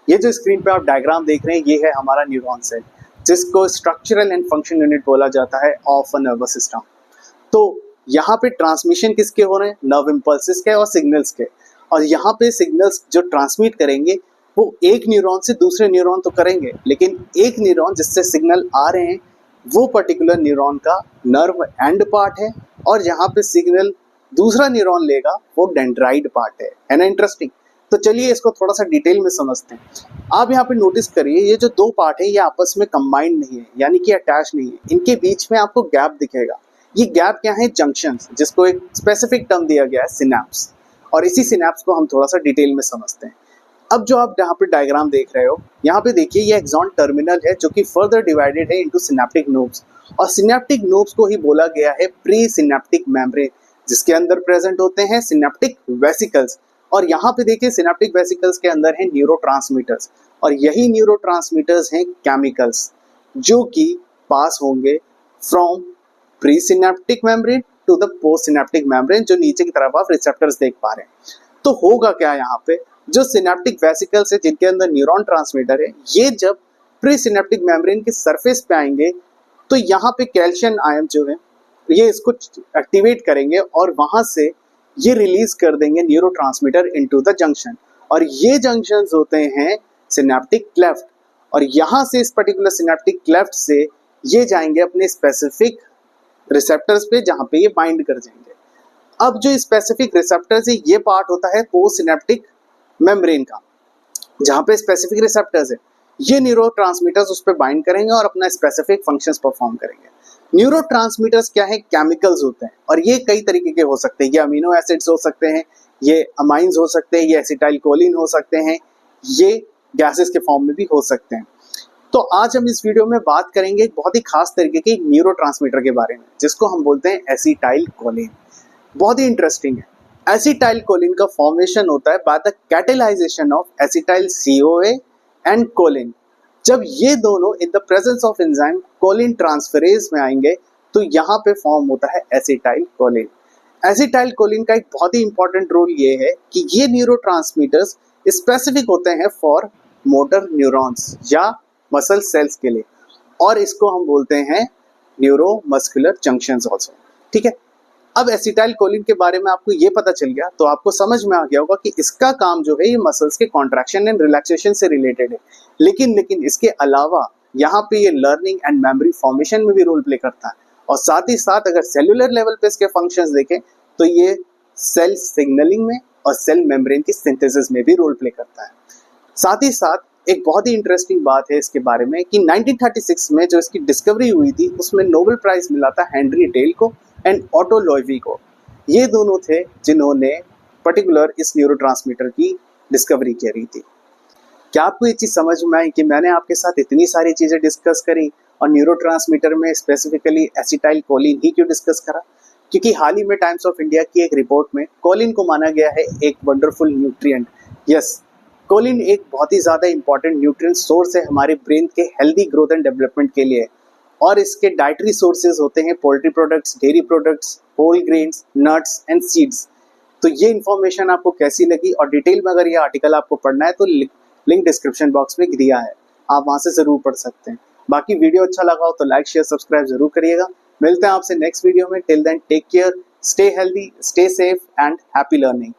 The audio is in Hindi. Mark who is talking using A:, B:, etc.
A: ये जो स्क्रीन पे आप डायग्राम देख रहे हैं ये है हमारा न्यूरॉन सेल, जिसको स्ट्रक्चरल एंड फंक्शन यूनिट बोला जाता है ऑफ अ नर्वस सिस्टम। तो यहाँ पे ट्रांसमिशन किसके हो रहे हैं? नर्व इम्पल्सेस के और सिग्नल्स के। और यहाँ पे सिग्नल्स जो ट्रांसमिट करेंगे वो एक न्यूरॉन से दूसरे न्यूरॉन तो करेंगे, लेकिन एक न्यूरॉन जिससे सिग्नल आ रहे हैं वो पर्टिकुलर न्यूरॉन का नर्व एंड पार्ट है, और यहाँ पे सिग्नल दूसरा न्यूरॉन लेगा वो डेंड्राइट पार्ट है ना। इंटरेस्टिंग। तो चलिए इसको थोड़ा सा डिटेल में समझते हैं। आप यहाँ पे नोटिस करिए ये जो दो पार्ट है ये आपस में कंबाइंड नहीं है, यानी कि अटैच नहीं है। इनके बीच में आपको गैप दिखेगा। ये गैप क्या है? जंक्शंस, जिसको एक स्पेसिफिक टर्म दिया गया है सिनेप्स। और इसी सिनेप्स को हम थोड़ा सा डिटेल में समझते हैं। अब जो आप यहाँ पे डायग्राम देख रहे हो, यहाँ पे देखिए ये एक्सॉन टर्मिनल है जो कि फर्दर डिवाइडेड है इनटू सिनेप्टिक नोड्स। और सिनेप्टिक नोड्स को ही बोला गया है प्री सिनेप्टिक मेम्ब्रेन, जिसके अंदर प्रेजेंट होते हैं सिनेप्टिक वेसिकल्स। और यहाँ पे देखिए सिनेप्टिक वेसिकल्स के अंदर है न्यूरोट्रांसमीटर्स, और यही न्यूरोट्रांसमीटर्स हैं केमिकल्स जो कि पास होंगे from pre synaptic membrane to the post synaptic membrane, जो नीचे की तरफ आप रिसेप्टर्स देख पा रहे हैं। तो होगा क्या यहाँ पे, जो सिनेप्टिक वेसिकल्स है जिनके अंदर न्यूरॉन ट्रांसमीटर है, ये जब प्री सिनेप्टिक मेम्ब्रेन के सरफेस पे आएंगे तो यहाँ पे कैल्शियम आयन जो है ये इसको एक्टिवेट करेंगे और वहां से ये रिलीज कर देंगे न्यूरोट्रांसमीटर इनटू द जंक्शन। और ये जंक्शंस होते हैं सिनेप्टिक क्लेफ्ट, और यहाँ से इस पर्टिकुलर सिनेप्टिक क्लेफ्ट से ये जाएंगे अपने स्पेसिफिक रिसेप्टर्स पे जहाँ पे ये बाइंड कर जाएंगे। अब जो स्पेसिफिक रिसेप्टर्स है ये पार्ट होता है पोस्ट सिनेप्टिक मेम्ब्रेन का, जहाँ पे स्पेसिफिक रिसेप्टर्स है। ये न्यूरोट्रांसमीटर्स उस पर बाइंड करेंगे और अपना स्पेसिफिक फंक्शंस परफॉर्म करेंगे। न्यूरोट्रांसमीटर्स क्या है? केमिकल्स होते हैं, और ये कई तरीके के हो सकते हैं। ये अमीनो एसिड्स हो सकते हैं, ये अमाइंस हो सकते हैं, ये एसिटाइल कोलिन हो सकते हैं, ये गैसेस के फॉर्म में भी हो सकते हैं। तो आज हम इस वीडियो में बात करेंगे एक बहुत ही खास तरीके के न्यूरोट्रांसमीटर के बारे में, जिसको हम बोलते हैं एसिटाइल कोलिन। बहुत ही इंटरेस्टिंग है। एसिटाइल कोलिन का फॉर्मेशन होता है by the catalysation of acetyl CoA and choline. जब ये दोनों in the presence of enzyme choline transferase में आएंगे तो यहाँ पे फॉर्म होता है एसिटाइल कोलिन। एसिटाइल कोलिन का एक बहुत ही इंपॉर्टेंट रोल ये है कि ये न्यूरोट्रांसमीटर्स स्पेसिफिक होते हैं फॉर मोटर न्यूरॉन्स या मसल सेल्स के लिए, और इसको हम बोलते हैं न्यूरोमस्कुलर जंक्शंस आल्सो। ठीक है। अब एसिटाइल कोलिन के बारे में आपको ये पता चल गया तो आपको समझ में आ गया होगा कि इसका काम जो है ये मसल्स के कॉन्ट्रैक्शन एंड रिलैक्सेशन से रिलेटेड है। लेकिन इसके अलावा यहाँ पे ये लर्निंग एंड मेमोरी फॉर्मेशन में भी रोल प्ले करता है, और साथ ही साथ अगर सेलुलर लेवल पे इसके फंक्शंस देखें तो ये सेल सिग्नलिंग में और सेल मेम्ब्रेन की सिंथेसिस में भी रोल प्ले करता है। साथ ही साथ एक बहुत ही इंटरेस्टिंग बात है इसके बारे में कि 1936 में जो इसकी डिस्कवरी हुई थी उसमें नोबेल प्राइज मिला था हेनरी डेल को एंड ऑटो लोइवी को। ये दोनों थे जिन्होंने पर्टिकुलर इस न्यूरोट्रांसमीटर की डिस्कवरी करी थी। क्या आपको ये चीज़ समझ में आई कि मैंने आपके साथ इतनी सारी चीज़ें डिस्कस करी और न्यूरोट्रांसमीटर में स्पेसिफिकली एसिटाइल कोलिन ही क्यों डिस्कस करा? क्योंकि हाल ही में टाइम्स ऑफ इंडिया की एक रिपोर्ट में कोलिन को माना गया है एक वंडरफुल न्यूट्रिएंट। यस, कोलिन एक बहुत ही ज़्यादा इंपॉर्टेंट न्यूट्रिएंट सोर्स है हमारे ब्रेन के हेल्दी ग्रोथ एंड डेवलपमेंट के लिए, और इसके डाइटरी सोर्सेज होते हैं poultry products, dairy products, whole grains, nuts and seeds. तो ये इन्फॉर्मेशन आपको कैसी लगी, और डिटेल में अगर ये आर्टिकल आपको पढ़ना है तो लिंक डिस्क्रिप्शन बॉक्स में दिया है, आप वहाँ से ज़रूर पढ़ सकते हैं। बाकी वीडियो अच्छा लगा हो तो लाइक शेयर सब्सक्राइब जरूर करिएगा। मिलते हैं आपसे नेक्स्ट वीडियो में। Till then take care, stay healthy, stay safe and happy learning.